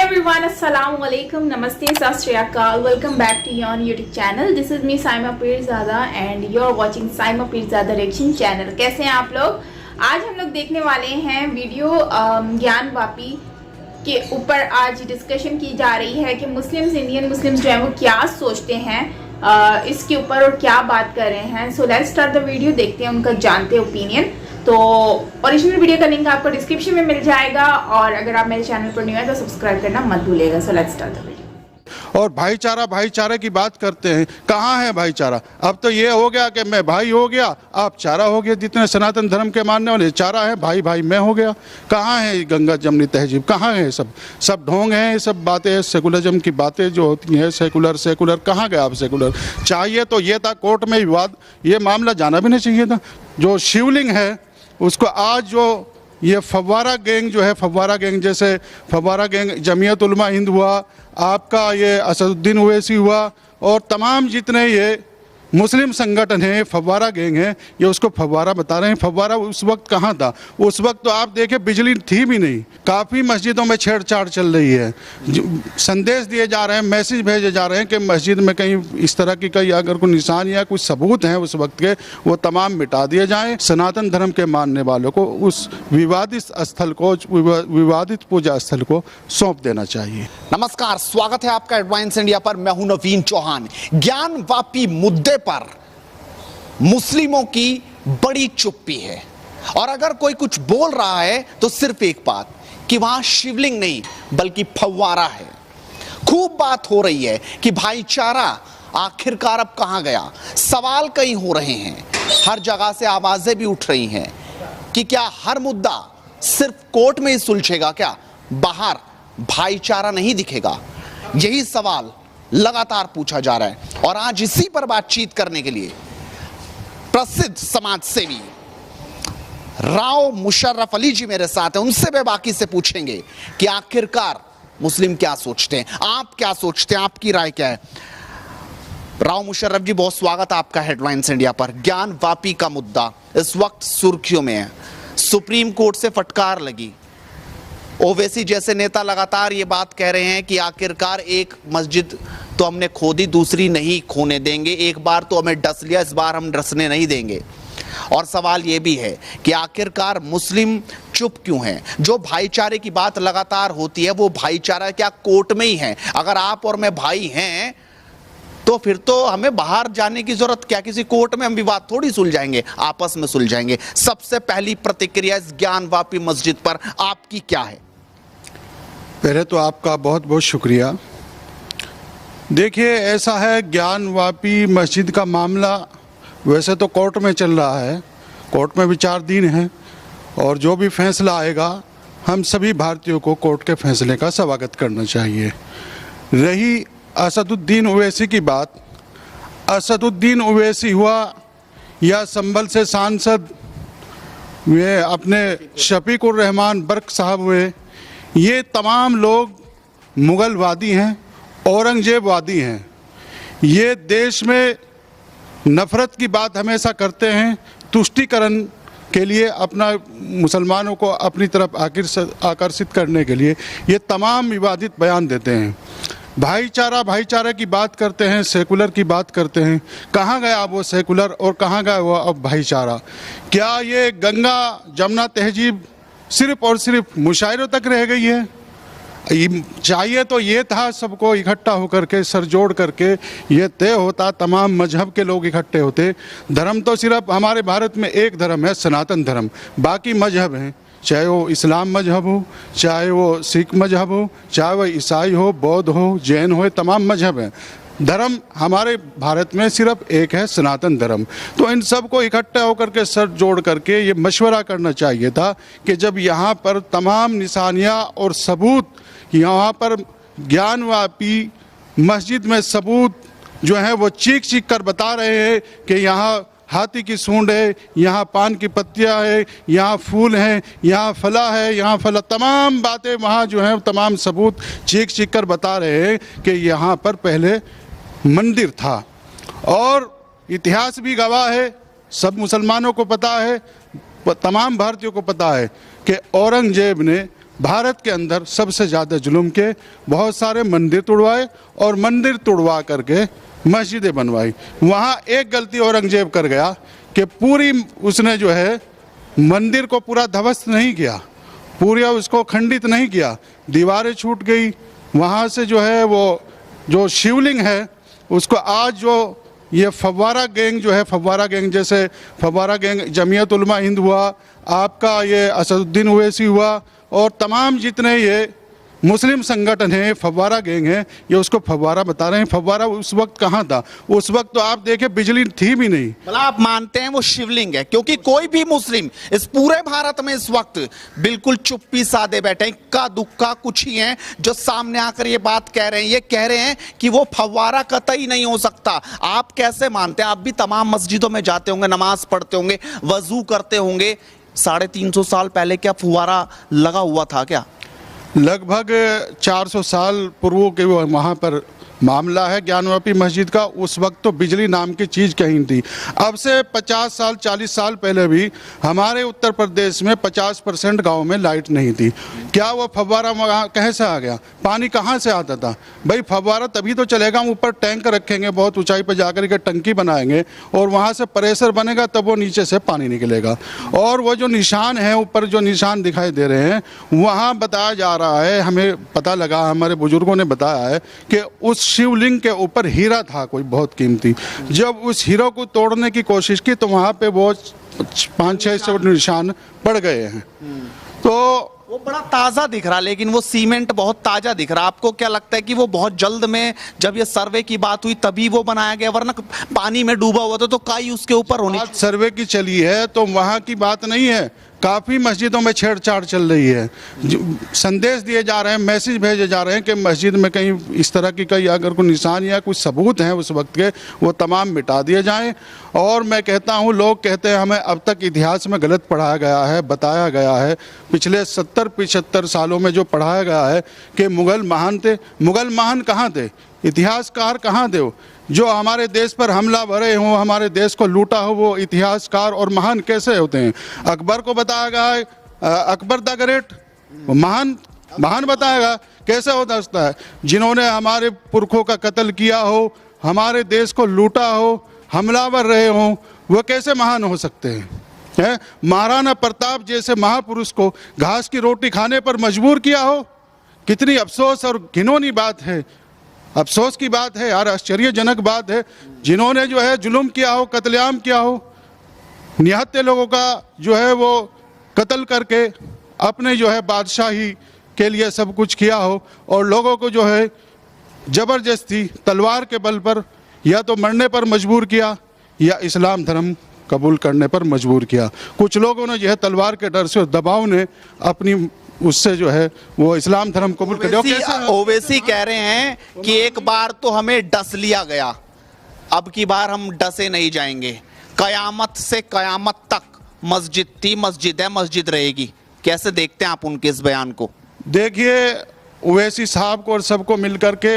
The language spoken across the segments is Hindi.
everyone, assalamu alaikum, namaste, sat shri akal. Welcome back to your YouTube channel. This is me Saima Pirzada and you're watching Saima Pirzada Reaction Channel. कैसे हैं आप लोग? आज हम लोग देखने वाले हैं वीडियो ज्ञान वापी के ऊपर। आज डिस्कशन की जा रही है कि मुस्लिम्स, इंडियन मुस्लिम्स जो है वो क्या सोचते हैं इसके ऊपर और क्या बात कर रहे हैं। So let's start the video, देखते हैं उनका जानते ओपिनियन। तो ओरिजिनल वीडियो का लिंक आपको डिस्क्रिप्शन में मिल जाएगा और अगर आप मेरे चैनल पर न्यू है तो सब्सक्राइब करना मत भूलिएगा। So let's start the video. और भाईचारा की बात करते हैं, कहाँ है भाईचारा? अब तो ये हो गया कि मैं भाई हो गया, आप चारा हो गया। जितने सनातन धर्म के मानने वाले चारा है, भाई भाई मैं हो गया। कहाँ है गंगा जमनी तहजीब? कहाँ है? सब ढोंग हैं, ये सब बातें, सेकुलरिज्म की बातें जो होती हैं। सेकुलर कहाँ गया आप? सेकुलर चाहिए तो ये था कोर्ट में विवाद, ये मामला जाना भी नहीं चाहिए था। जो शिवलिंग है उसको आज जो ये फव्वारा गैंग जो है, फव्वारा गैंग जैसे फव्वारा गैंग जमीयत उलमा हिंद हुआ, आपका ये असदुद्दीन ओवैसी हुआ और तमाम जितने ये मुस्लिम संगठन हैं, फव्वारा गैंग है, ये उसको फव्वारा बता रहे हैं। फव्वारा उस वक्त कहाँ था? उस वक्त तो आप देखें बिजली थी भी नहीं। काफ़ी मस्जिदों में छेड़छाड़ चल रही है, संदेश दिए जा रहे हैं, मैसेज भेजे जा रहे हैं कि मस्जिद में कहीं इस तरह की कहीं अगर कोई निशान या कुछ सबूत हैं उस वक्त के, वो तमाम मिटा दिए जाएं। सनातन धर्म के मानने वालों को उस विवादित स्थल को, विवादित पूजा स्थल को सौंप देना चाहिए। नमस्कार, स्वागत है आपका एडवांस इंडिया पर। मैं हूं नवीन चौहान। ज्ञान वापी मुद्दे पर मुस्लिमों की बड़ी चुप्पी है और अगर कोई कुछ बोल रहा है तो सिर्फ एक बात कि वहां शिवलिंग नहीं बल्कि फव्वारा है। खूब बात हो रही है कि भाईचारा आखिरकार अब कहां गया। सवाल कई हो रहे हैं, हर जगह से आवाजें भी उठ रही हैं कि क्या हर मुद्दा सिर्फ कोर्ट में ही सुलझेगा? क्या बाहर भाईचारा नहीं दिखेगा? यही सवाल लगातार पूछा जा रहा है और आज इसी पर बातचीत करने के लिए प्रसिद्ध समाज सेवी राव मुशर्रफ अली जी मेरे साथ हैं। उनसे वे बाकी से पूछेंगे कि आखिरकार मुस्लिम क्या सोचते हैं, आप क्या सोचते हैं, आपकी राय क्या है। राव मुशर्रफ जी, बहुत स्वागत आपका हेडलाइंस इंडिया पर। ज्ञान वापी का मुद्दा इस वक्त सुर्खियों में है। सुप्रीम कोर्ट से फटकार लगी। ओवैसी जैसे नेता लगातार ये बात कह रहे हैं कि आखिरकार एक मस्जिद तो हमने खोदी, दूसरी नहीं खोने देंगे। एक बार तो हमें डस लिया, इस बार हम डसने नहीं देंगे। और सवाल ये भी है कि आखिरकार मुस्लिम चुप क्यों हैं? जो भाईचारे की बात लगातार होती है वो भाईचारा क्या कोर्ट में ही है? अगर आप और मैं भाई हैं तो फिर तो हमें बाहर जाने की जरूरत क्या? किसी कोर्ट में हम विवाद थोड़ी सुलझाएंगे, आपस में सुलझाएंगे। सबसे पहली प्रतिक्रिया इस ज्ञान वापी मस्जिद पर आपकी क्या है? पहले तो आपका बहुत बहुत शुक्रिया। देखिए, ऐसा है, ज्ञान वापी मस्जिद का मामला वैसे तो कोर्ट में चल रहा है, कोर्ट में विचाराधीन है और जो भी फैसला आएगा हम सभी भारतीयों को कोर्ट के फैसले का स्वागत करना चाहिए। रही असदुद्दीन ओवैसी की बात, असदुद्दीन ओवैसी हुआ या संभल से सांसद वे अपने शफीकुर रहमान बर्क साहब हुए, ये तमाम लोग मुगलवादी हैं, औरंगजेबवादी हैं। ये देश में नफ़रत की बात हमेशा करते हैं, तुष्टीकरण के लिए अपना मुसलमानों को अपनी तरफ आकर्षित करने के लिए ये तमाम विवादित बयान देते हैं। भाईचारा की बात करते हैं, सेकुलर की बात करते हैं। कहाँ गया वो सेकुलर और कहाँ गया वो अब भाईचारा? क्या ये गंगा जमुना तहजीब सिर्फ और सिर्फ मुशायरों तक रह गई है? चाहिए तो ये था सबको इकट्ठा होकर के, सर जोड़ करके ये तय होता, तमाम मजहब के लोग इकट्ठे होते। धर्म तो सिर्फ हमारे भारत में एक धर्म है, सनातन धर्म। बाकी मजहब हैं, चाहे वो इस्लाम मजहब हो, चाहे वो सिख मजहब हो, चाहे वो ईसाई हो, बौद्ध हो, जैन हो, तमाम मजहब हैं। धर्म हमारे भारत में सिर्फ एक है, सनातन धर्म। तो इन सब को इकट्ठा होकर के सर जोड़ करके ये मशवरा करना चाहिए था कि जब यहाँ पर तमाम निशानियाँ और सबूत, यहाँ पर ज्ञान वापी मस्जिद में सबूत जो है वो चीख चीख कर बता रहे हैं कि यहाँ हाथी की सूंड है, यहाँ पान की पत्तियाँ है, यहाँ फूल हैं, यहाँ फला है, यहाँ फला, तमाम बातें वहाँ जो है तमाम सबूत चीख चीख कर बता रहे हैं कि यहाँ पर पहले मंदिर था। और इतिहास भी गवाह है, सब मुसलमानों को पता है, तमाम भारतीयों को पता है कि औरंगजेब ने भारत के अंदर सबसे ज़्यादा जुल्म के, बहुत सारे मंदिर तोड़वाए और मंदिर तोड़वा करके मस्जिदें बनवाई। वहाँ एक गलती औरंगजेब कर गया कि पूरी उसने जो है मंदिर को पूरा ध्वस्त नहीं किया, पूरा उसको खंडित नहीं किया, दीवारें छूट गई। वहाँ से जो है वो जो शिवलिंग है उसको आज जो ये फव्वारा गैंग जो है, फव्वारा गैंग जैसे फव्वारा गैंग जमीयत उलमा हिंद हुआ, आपका ये असदुद्दीन ओवैसी हुआ और तमाम जितने ये मुस्लिम संगठन है, फव्वारा गैंग है, ये उसको फव्वारा बता रहे हैं। फव्वारा उस वक्त कहाँ था? उस वक्त तो आप देखें बिजली थी भी नहीं। मतलब आप मानते हैं वो शिवलिंग है? क्योंकि कोई भी मुस्लिम इस पूरे भारत में इस वक्त बिल्कुल चुप्पी साधे बैठे हैं, इक्का दुक्का कुछ ही हैं जो सामने आकर ये बात कह रहे हैं। ये कह रहे हैं कि वो फव्वारा कतई नहीं हो सकता। आप कैसे मानते हैं? आप भी तमाम मस्जिदों में जाते होंगे, नमाज पढ़ते होंगे, वजू करते होंगे। 350 साल पहले क्या फव्वारा लगा हुआ था क्या? लगभग 400 साल पूर्व के वहाँ पर मामला है ज्ञानवापी मस्जिद का। उस वक्त तो बिजली नाम की चीज़ कहीं थी। अब से 50 साल 40 साल पहले भी हमारे उत्तर प्रदेश में 50% गांव में लाइट नहीं थी। क्या वो फव्वारा वहाँ कैसे आ गया? पानी कहाँ से आता था? भाई फव्वारा तभी तो चलेगा, हम ऊपर टैंक रखेंगे, बहुत ऊंचाई पर जाकर के टंकी बनाएंगे और वहाँ से प्रेशर बनेगा, तब वो नीचे से पानी निकलेगा। और वो जो निशान है ऊपर, जो निशान दिखाई दे रहे हैं, वहाँ बताया जा रहा है, हमें पता लगा, हमारे बुजुर्गों ने बताया है कि उस शिवलिंग के ऊपर हीरा था कोई बहुत कीमती। जब उस हीरो को तोड़ने की कोशिश की तो वहाँ पे वो 5-6 निशान पड़ गए हैं। तो वो बड़ा ताजा दिख रहा, लेकिन वो सीमेंट बहुत ताजा दिख रहा। आपको क्या लगता है कि वो बहुत जल्द में, जब ये सर्वे की बात हुई तभी वो बनाया गया, वरना पानी में डूबा हुआ था तो काई उसके ऊपर होनी? सर्वे की चली है तो वहाँ की बात नहीं है। काफ़ी मस्जिदों में छेड़छाड़ चल रही है, संदेश दिए जा रहे हैं, मैसेज भेजे जा रहे हैं कि मस्जिद में कहीं इस तरह की कहीं अगर कोई निशान या कुछ सबूत हैं उस वक्त के, वो तमाम मिटा दिए जाएं। और मैं कहता हूं, लोग कहते हैं हमें अब तक इतिहास में गलत पढ़ाया गया है, बताया गया है। पिछले 70-75 सालों में जो पढ़ाया गया है कि मुग़ल महान थे। मुग़ल महान कहाँ थे? इतिहासकार कहाँ थे? जो हमारे देश पर हमला भरे हों, हमारे देश को लूटा हो, वो इतिहासकार और महान कैसे होते हैं? अकबर को बताया गया है, अकबर द ग्रेट महान बताया गया, कैसे हो सकता है? जिन्होंने हमारे पुरखों का कत्ल किया हो, हमारे देश को लूटा हो, हमलावर रहे हों, वो कैसे महान हो सकते हैं? महाराणा प्रताप जैसे महापुरुष को घास की रोटी खाने पर मजबूर किया हो, कितनी अफसोस और घिनौनी बात है। अफसोस की बात है यार, आश्चर्यजनक बात है। जिन्होंने जो है जुल्म किया हो, कत्लेआम किया हो, निहत्थे लोगों का जो है वो कत्ल करके अपने जो है बादशाही के लिए सब कुछ किया हो और लोगों को जो है ज़बरदस्ती तलवार के बल पर या तो मरने पर मजबूर किया या इस्लाम धर्म कबूल करने पर मजबूर किया। कुछ लोगों ने जो है तलवार के डर से और दबाव ने अपनी उससे जो है वो इस्लाम धर्म कबूल कर लिया। ओवैसी कह रहे हैं कि एक बार तो हमें डस लिया गया, अब की बार हम डसे नहीं जाएंगे। कयामत से कयामत तक मस्जिद थी, मस्जिद है, मस्जिद रहेगी। कैसे देखते हैं आप उनके इस बयान को? देखिए, ओवैसी साहब को और सबको मिलकर के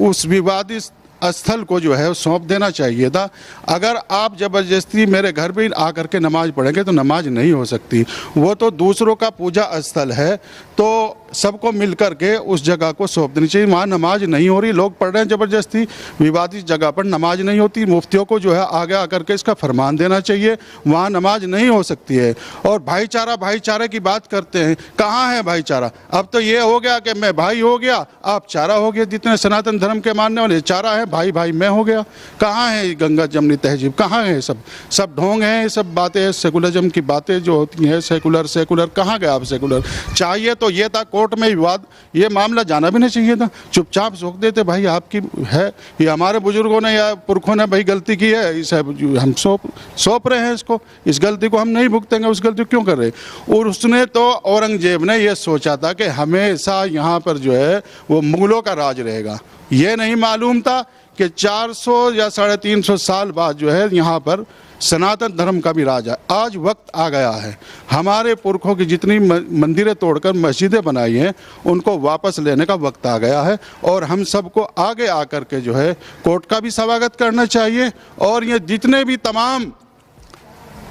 उस विवादित स्थल को जो है सौंप देना चाहिए था। अगर आप ज़बरदस्ती मेरे घर पे आकर के नमाज पढ़ेंगे तो नमाज नहीं हो सकती। वो तो दूसरों का पूजा स्थल है, तो सबको मिलकर के उस जगह को सौंप देनी चाहिए। वहाँ नमाज नहीं हो रही, लोग पढ़ रहे हैं ज़बरदस्ती, विवादित जगह पर नमाज नहीं होती। मुफ्तियों को जो है आगे आकर के इसका फरमान देना चाहिए, वहाँ नमाज नहीं हो सकती है। और भाईचारे की बात करते हैं, कहाँ है भाईचारा? अब तो ये हो गया कि मैं भाई हो गया, आप चारा हो गया। जितने सनातन धर्म के मानने वाले चारा है, भाई भाई मैं हो गया। कहाँ है गंगा जमनी तहजीब? कहाँ है? सब ढोंग हैं, सब बातें, सेकुलरिज्म की बातें जो होती हैं, सेकुलर कहाँ गया? आप सेकुलर चाहिए तो ये था कोर्ट में विवाद, ये मामला जाना भी नहीं चाहिए था। चुपचाप रोक देते, भाई आपकी है, ये हमारे बुजुर्गों ने या पुरखों ने भाई गलती की है, इसे हम सौंप रहे हैं इसको, इस गलती को हम नहीं भुगतेंगे, उस गलती को क्यों कर रहे? और उसने तो औरंगजेब ने ये सोचा था कि हमेशा यहाँ पर जो है वो मुगलों का राज रहेगा। ये नहीं मालूम था कि 400 या 350 साल बाद जो है यहाँ पर सनातन धर्म का भी राज है। आज वक्त आ गया है, हमारे पुरखों की जितनी मंदिरें तोड़कर मस्जिदें बनाई हैं उनको वापस लेने का वक्त आ गया है। और हम सबको आगे आकर के जो है कोर्ट का भी स्वागत करना चाहिए। और ये जितने भी तमाम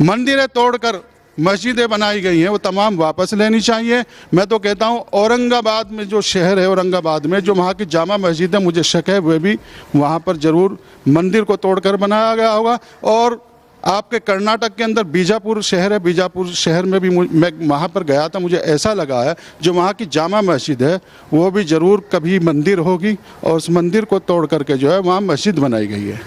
मंदिरें तोड़कर मस्जिदें बनाई गई हैं वो तमाम वापस लेनी चाहिए। मैं तो कहता हूँ औरंगाबाद में जो शहर है, औरंगाबाद में जो वहाँ की जामा मस्जिद है, मुझे शक है वे भी वहाँ पर ज़रूर मंदिर को तोड़कर बनाया गया होगा। और आपके कर्नाटक के अंदर बीजापुर शहर है, बीजापुर शहर में भी मैं वहाँ पर गया था, मुझे ऐसा लगा है जो वहाँ की जामा मस्जिद है वो भी ज़रूर कभी मंदिर होगी और उस मंदिर को तोड़ करके जो है वहाँ मस्जिद बनाई गई है।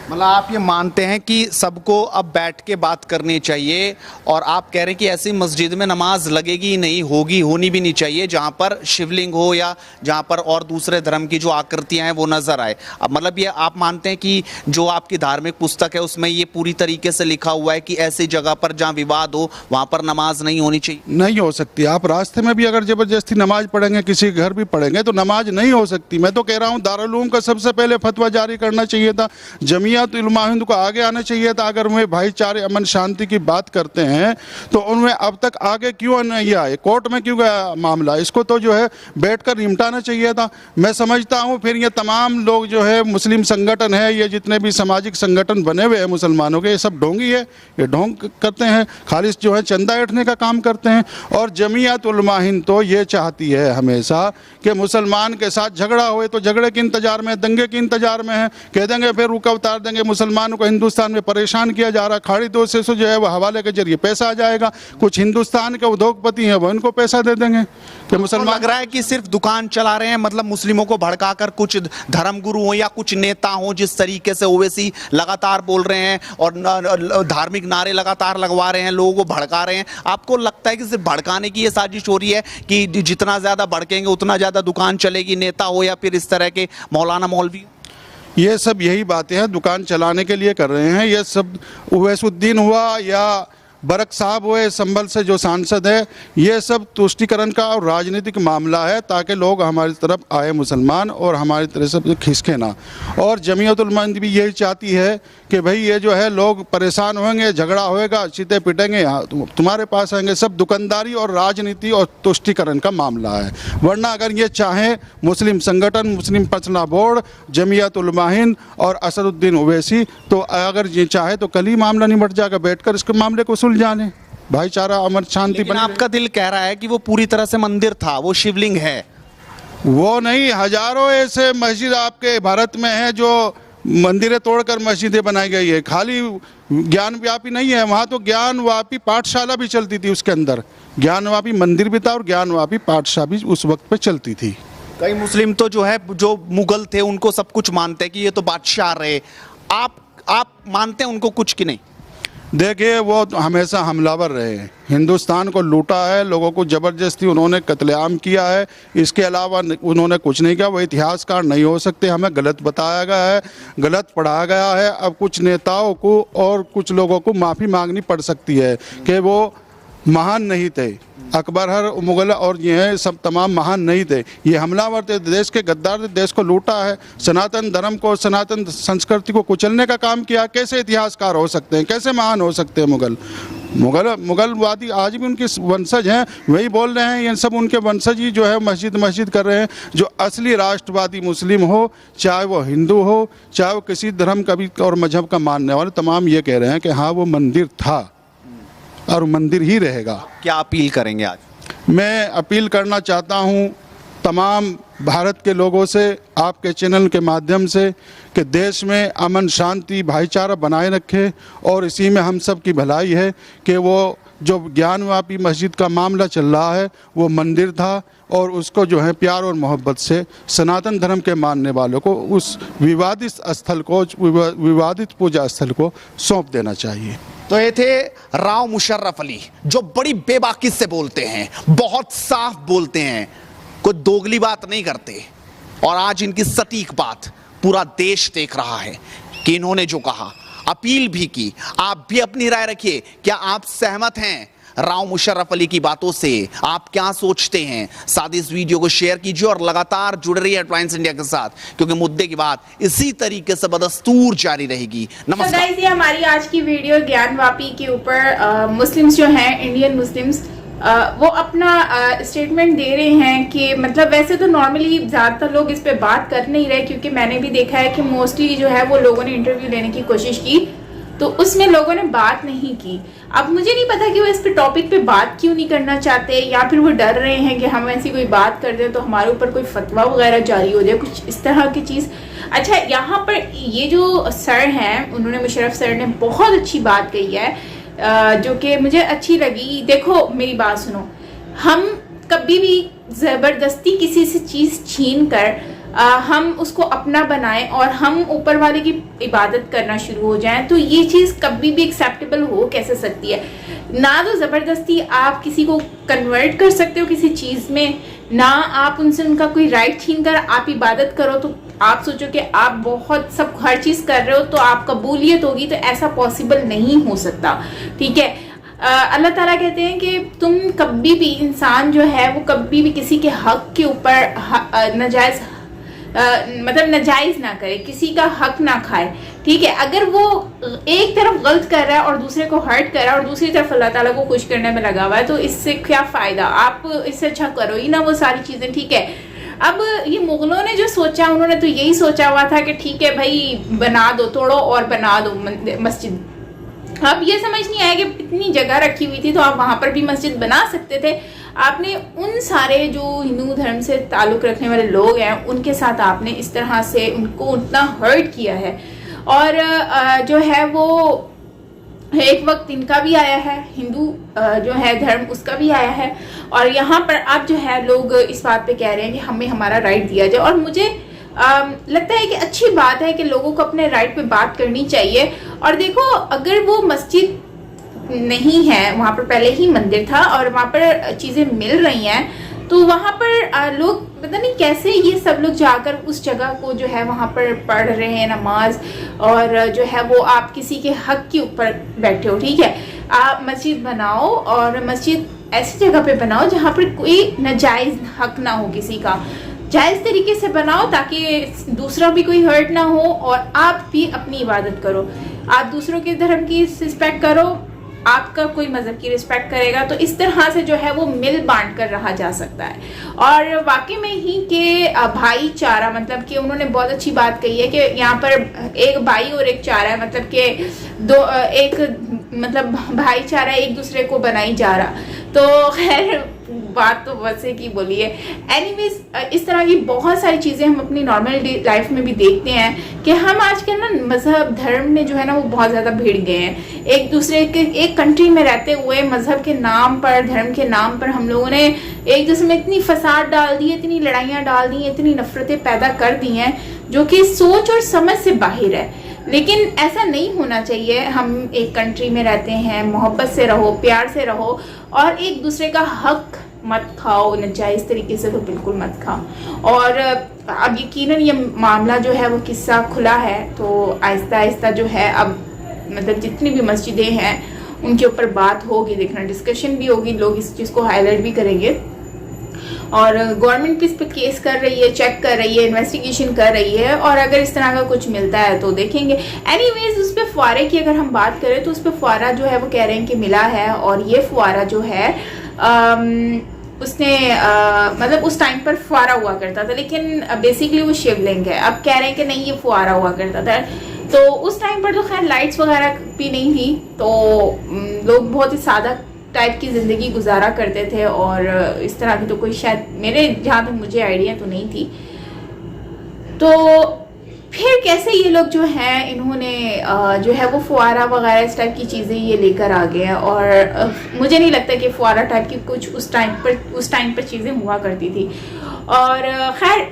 मतलब आप ये मानते हैं कि सबको अब बैठ के बात करनी चाहिए, और आप कह रहे हैं कि ऐसी मस्जिद में नमाज लगेगी नहीं, होगी, होनी भी नहीं चाहिए जहाँ पर शिवलिंग हो या जहाँ पर और दूसरे धर्म की जो आकृतियाँ हैं वो नज़र आए। अब मतलब ये आप मानते हैं कि जो आपकी धार्मिक पुस्तक है उसमें ये पूरी तरीके से लिखा हुआ है कि ऐसी जगह पर जहाँ विवाद हो वहाँ पर नमाज नहीं होनी चाहिए? नहीं हो सकती। आप रास्ते में भी अगर ज़बरदस्ती नमाज पढ़ेंगे, किसी घर भी पढ़ेंगे तो नमाज नहीं हो सकती। मैं तो कह रहा हूँ दारुल उलूम का सबसे पहले फतवा जारी करना चाहिए था, जमीयत उलमा हिंद को आगे आना चाहिए था। अगर वे भाईचारे अमन शांति की बात करते हैं तो उनमें अब तक आगे क्यों नहीं आए, कोर्ट में क्यों गया मामला, इसको तो जो है बैठकर निपटाना चाहिए था। मैं समझता हूँ फिर ये तमाम लोग जो है मुस्लिम संगठन है, ये जितने भी सामाजिक संगठन बने हुए हैं मुसलमानों के, ये सब ढोंगी है, ये ढोंग करते हैं, खालिस जो है चंदा ऐंठने का काम करते हैं। और जमीयत उलमा हिंद तो ये चाहती है हमेशा कि मुसलमान के साथ झगड़ा हुए तो झगड़े के इंतजार में, दंगे के इंतजार में है, कह देंगे फिर रुका उतार देंगे, मुसलमानों को हिंदुस्तान में परेशान किया जा रहा है, खाड़ी दोस्त से जो है वो हवाले के जरिए पैसा आ जाएगा, कुछ हिंदुस्तान के उद्योगपति हैं वो इनको पैसा दे देंगे कि मुसलमान। लग रहा है कि सिर्फ दुकान चला रहे हैं, मतलब मुस्लिमों को भड़काकर कुछ धर्मगुरु हो या कुछ नेता हो, जिस तरीके से ओवैसी लगातार बोल रहे हैं और धार्मिक नारे लगातार लगवा रहे हैं, लोगों को भड़का रहे हैं। आपको लगता है कि सिर्फ भड़काने की ये साजिश हो रही है कि जितना ज्यादा भड़केंगे उतना ज्यादा दुकान चलेगी, नेता हो या फिर इस तरह के मौलाना मौलवी? ये सब यही बातें हैं, दुकान चलाने के लिए कर रहे हैं। ये सब उवैसुद्दीन हुआ या बरक साहब हुए संभल से जो सांसद है, ये सब तुष्टिकरण का और राजनीतिक मामला है ताकि लोग हमारी तरफ आए मुसलमान और हमारी तरह से खिसके ना। और जमीयत उलमा हिंद भी यही चाहती है कि भाई ये जो है लोग परेशान होंगे, झगड़ा होएगा, चीते पिटेंगे, यहाँ तुम्हारे पास आएंगे, सब दुकानदारी और राजनीति और तुष्टिकरण का मामला है। वरना अगर ये चाहे मुस्लिम संगठन, मुस्लिम फैसला बोर्ड, जमीयत उलमा हिंद और असदुद्दीन ओवैसी, तो अगर ये चाहे तो कल ही मामला निपट जाएगा, बैठकर इसके मामले को जाने, भाईचारा अमन शांति बने। आपका दिल कह रहा है कि वो पूरी तरह से मंदिर था, वो शिवलिंग है, वो नहीं। हजारों ऐसे मस्जिद आपके भारत में है जो मंदिरें तोड़कर मस्जिदें बनाई गई है। खाली ज्ञान व्यापी नहीं है, वहाँ तो ज्ञान व्यापी पाठशाला भी चलती थी, उसके अंदर ज्ञान व्यापी मंदिर भी था और ज्ञान व्यापी पाठशाला भी उस वक्त पे चलती थी। कई मुस्लिम तो जो है, जो मुगल थे, उनको सब कुछ मानते हैं कि ये तो बादशाह रहे। आप मानते हैं उनको कुछ कि नहीं? देखिए वो हमेशा हमलावर रहे हैं, हिंदुस्तान को लूटा है, लोगों को ज़बरदस्ती उन्होंने कत्लेआम किया है, इसके अलावा उन्होंने कुछ नहीं किया। वो इतिहासकार नहीं हो सकते, हमें गलत बताया गया है, गलत पढ़ाया गया है। अब कुछ नेताओं को और कुछ लोगों को माफ़ी मांगनी पड़ सकती है कि वो महान नहीं थे, अकबर हर मुगल और ये हैं सब तमाम महान नहीं थे, ये हमलावर थे, देश के गद्दार थे, देश को लूटा है, सनातन धर्म को, सनातन संस्कृति को कुचलने का काम किया। कैसे इतिहासकार हो सकते हैं, कैसे महान हो सकते हैं मुगलवादी? आज भी उनके वंशज हैं, वही बोल रहे हैं, ये सब उनके वंशज ही जो है मस्जिद कर रहे हैं। जो असली राष्ट्रवादी मुस्लिम हो, चाहे वो हिंदू हो, चाहे वो किसी धर्म का भी और मजहब का मानने वाले, तमाम ये कह रहे हैं कि हाँ वो मंदिर था और मंदिर ही रहेगा। क्या अपील करेंगे आज? मैं अपील करना चाहता हूँ तमाम भारत के लोगों से, आपके चैनल के माध्यम से, कि देश में अमन शांति भाईचारा बनाए रखें। और इसी में हम सब की भलाई है कि वो जो ज्ञानवापी मस्जिद का मामला चल रहा है वो मंदिर था और उसको जो है प्यार और मोहब्बत से सनातन धर्म के मानने वालों को उस विवादित स्थल को, विवादित पूजा स्थल को सौंप देना चाहिए। तो ये थे राव मुशर्रफ अली, जो बड़ी बेबाकी से बोलते हैं, बहुत साफ बोलते हैं, कोई दोगली बात नहीं करते। और आज इनकी सटीक बात पूरा देश देख रहा है कि इन्होंने जो कहा, अपील भी की। आप भी अपनी राय रखिए, क्या आप सहमत हैं राव मुशर्रफ अली की बातों से? आप क्या सोचते हैं? साथ ही इस वीडियो को शेयर कीजिए और लगातार जुड़े रहिए हेडलाइंस इंडिया के साथ, क्योंकि मुद्दे की बात इसी तरीके से बदस्तूर जारी रहेगी। नमस्कार। तो ये हमारी आज की वीडियो ज्ञानवापी के ऊपर मुस्लिम्स जो हैं, इंडियन मुस्लिम्स, वो अपना स्टेटमेंट दे रहे हैं कि मतलब वैसे तो नॉर्मली ज़्यादातर लोग इस पे बात कर नहीं रहे, क्योंकि मैंने भी देखा है कि मोस्टली जो है वो लोगों ने इंटरव्यू लेने की कोशिश की, तो उसमें लोगों ने बात नहीं की। अब मुझे नहीं पता कि वो इस पे टॉपिक पे बात क्यों नहीं करना चाहते, या फिर वो डर रहे हैं कि हम ऐसी कोई बात कर दें तो हमारे ऊपर कोई फतवा वगैरह जारी हो जाए, कुछ इस तरह की चीज़। अच्छा, यहाँ पर ये जो सर हैं, उन्होंने मुशर्रफ सर ने बहुत अच्छी बात कही है जो कि मुझे अच्छी लगी। देखो मेरी बात सुनो, हम कभी भी ज़बरदस्ती किसी से चीज़ छीन कर हम उसको अपना बनाएं और हम ऊपर वाले की इबादत करना शुरू हो जाएं, तो ये चीज़ कभी भी एक्सेप्टेबल हो कैसे सकती है। ना तो ज़बरदस्ती आप किसी को कन्वर्ट कर सकते हो किसी चीज़ में, ना आप उनसे उनका कोई राइट छीन कर आप इबादत करो तो आप सोचो कि आप बहुत सब हर चीज़ कर रहे हो तो आप कबूलियत होगी, तो ऐसा पॉसिबल नहीं हो सकता। ठीक है, अल्लाह ताला कहते हैं कि तुम कभी भी, इंसान जो है वो कभी भी किसी के हक के ऊपर नाजायज़ मतलब नाजायज़ ना करे, किसी का हक ना खाए। ठीक है, अगर वो एक तरफ गलत कर रहा है और दूसरे को हर्ट कर रहा है और दूसरी तरफ अल्लाह ताला को खुश करने में लगा हुआ है, तो इससे क्या फ़ायदा। आप इससे अच्छा करो ही ना वो सारी चीज़ें। ठीक है, अब ये मुगलों ने जो सोचा, उन्होंने तो यही सोचा हुआ था कि ठीक है भाई बना दो, तोड़ो और बना दो मस्जिद। अब ये समझ नहीं आया कि इतनी जगह रखी हुई थी तो आप वहाँ पर भी मस्जिद बना सकते थे। आपने उन सारे जो हिंदू धर्म से ताल्लुक़ रखने वाले लोग हैं उनके साथ आपने इस तरह से उनको उतना हर्ट किया है। और जो है वो एक वक्त इनका भी आया है, हिंदू जो है धर्म उसका भी आया है, और यहाँ पर अब जो है लोग इस बात पे कह रहे हैं कि हमें हमारा राइट दिया जाए। और मुझे लगता है कि अच्छी बात है कि लोगों को अपने राइट पे बात करनी चाहिए। और देखो, अगर वो मस्जिद नहीं है, वहाँ पर पहले ही मंदिर था और वहाँ पर चीज़ें मिल रही हैं, तो वहाँ पर लोग पता नहीं कैसे ये सब लोग जाकर उस जगह को जो है वहाँ पर पढ़ रहे हैं नमाज, और जो है वो आप किसी के हक के ऊपर बैठे हो। ठीक है, आप मस्जिद बनाओ और मस्जिद ऐसी जगह पे बनाओ जहाँ पर कोई नाजायज़ हक ना हो किसी का, जायज़ तरीके से बनाओ ताकि दूसरा भी कोई हर्ट ना हो और आप भी अपनी इबादत करो। आप दूसरों के धर्म की रिस्पेक्ट करो, आपका कोई मज़हब की रिस्पेक्ट करेगा, तो इस तरह से जो है वो मिल बांट कर रहा जा सकता है। और वाकई में ही कि भाईचारा, मतलब कि उन्होंने बहुत अच्छी बात कही है कि यहाँ पर एक भाई और एक चारा है, मतलब कि मतलब भाईचारा एक दूसरे को बनाई जा रहा। तो खैर बात तो वैसे की बोली है। एनीवेज, इस तरह की बहुत सारी चीज़ें हम अपनी नॉर्मल लाइफ में भी देखते हैं कि हम आजकल ना मज़हब धर्म में जो है ना वो बहुत ज़्यादा भिड़ गए हैं। एक दूसरे के एक कंट्री में रहते हुए मज़हब के नाम पर, धर्म के नाम पर हम लोगों ने एक दूसरे में इतनी फसाद डाल दी है, इतनी लड़ाइयाँ डाल दी हैं, इतनी नफरतें पैदा कर दी हैं जो कि सोच और समझ से बाहर है। लेकिन ऐसा नहीं होना चाहिए। हम एक कंट्री में रहते हैं, मोहब्बत से रहो, प्यार से रहो, और एक दूसरे का हक मत खाओ, नाजायज़ तरीके से तो बिल्कुल मत खाओ। और अब यकीनन ये मामला जो है वो किस्सा खुला है, तो आहिस्ता आहिस्ता जो है अब मतलब जितनी भी मस्जिदें हैं उनके ऊपर बात होगी, देखना डिस्कशन भी होगी, लोग इस चीज़ को हाईलाइट भी करेंगे। और गवर्नमेंट भी इस पर केस कर रही है, चेक कर रही है, इन्वेस्टिगेशन कर रही है, और अगर इस तरह का कुछ मिलता है तो देखेंगे। एनीवेज, उस पर फुआरे की अगर हम बात करें तो उस पर फुआरा जो है वो कह रहे हैं कि मिला है, और ये फुआरा जो है उसने मतलब उस टाइम पर फुआरा हुआ करता था, लेकिन बेसिकली वो शिवलिंग है। अब कह रहे हैं कि नहीं, ये फुआरा हुआ करता था। तो उस टाइम पर तो खैर लाइट्स वगैरह भी नहीं थी, तो लोग बहुत ही सादा टाइप की ज़िंदगी गुजारा करते थे, और इस तरह की तो कोई शायद मेरे जहाँ तक मुझे आइडिया तो नहीं थी। तो फिर कैसे ये लोग जो हैं इन्होंने जो है वो फुआरा वगैरह इस टाइप की चीज़ें ये लेकर आ गए हैं, और मुझे नहीं लगता कि फुआरा टाइप की कुछ उस टाइम पर चीज़ें हुआ करती थी। और खैर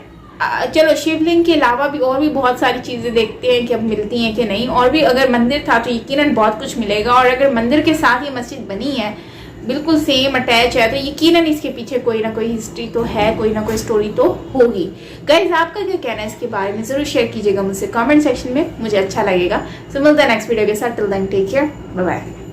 चलो, शिवलिंग के अलावा भी और भी बहुत सारी चीज़ें देखते हैं कि अब मिलती हैं कि नहीं। और भी अगर मंदिर था तो यकीनन बहुत कुछ मिलेगा, और अगर मंदिर के साथ ये मस्जिद बनी है, बिल्कुल सेम अटैच है, तो यकीनन इसके पीछे कोई ना कोई हिस्ट्री तो है, कोई ना कोई स्टोरी तो होगी। गाइस, आपका क्या कहना है इसके बारे में ज़रूर शेयर कीजिएगा मुझसे कमेंट सेक्शन में, मुझे अच्छा लगेगा। सो मिलते हैं नेक्स्ट वीडियो के साथ। Till then take care, bye bye.